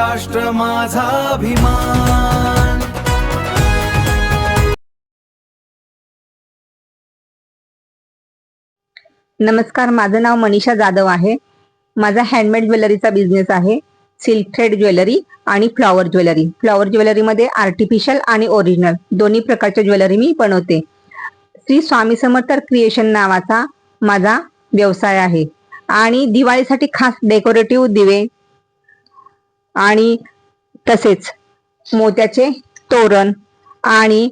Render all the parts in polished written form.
महाराष्ट्र माझा अभिमान। नमस्कार, माझं नाव मनीषा जाधव आहे। माझा हँडमेड ज्वेलरीचा बिझनेस आहे। सिल्क थ्रेड ज्वेलरी आणि फ्लॉवर ज्वेलरी। फ्लॉवर ज्वेलरीमध्ये आर्टिफिशियल आणि ओरिजिनल दोन्ही प्रकारच्या ज्वेलरी मी बनवते। श्री स्वामी समर्थ क्रिएशन नावाचा माझा व्यवसाय आहे आणि दिवाळीसाठी खास डेकोरेटिव्ह दिवे आणि तसेच मोत्याचे तोरण आणि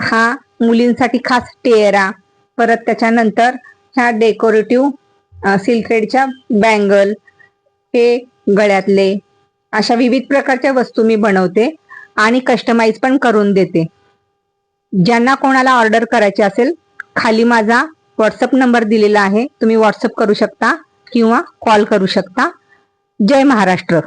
हा मुलींसाठी खास टिएरा, परत त्याच्यानंतर ह्या डेकोरेटिव्ह सिल्क थ्रेडच्या बँगल, हे गळ्यातले, अशा विविध प्रकारच्या वस्तू मी बनवते आणि कस्टमाइज पण करून देते। ज्यांना कोणाला ऑर्डर करायची असेल, खाली माझा व्हॉट्सअप नंबर दिलेला आहे, तुम्ही व्हॉट्सअप करू शकता किंवा कॉल करू शकता। जय महाराष्ट्र।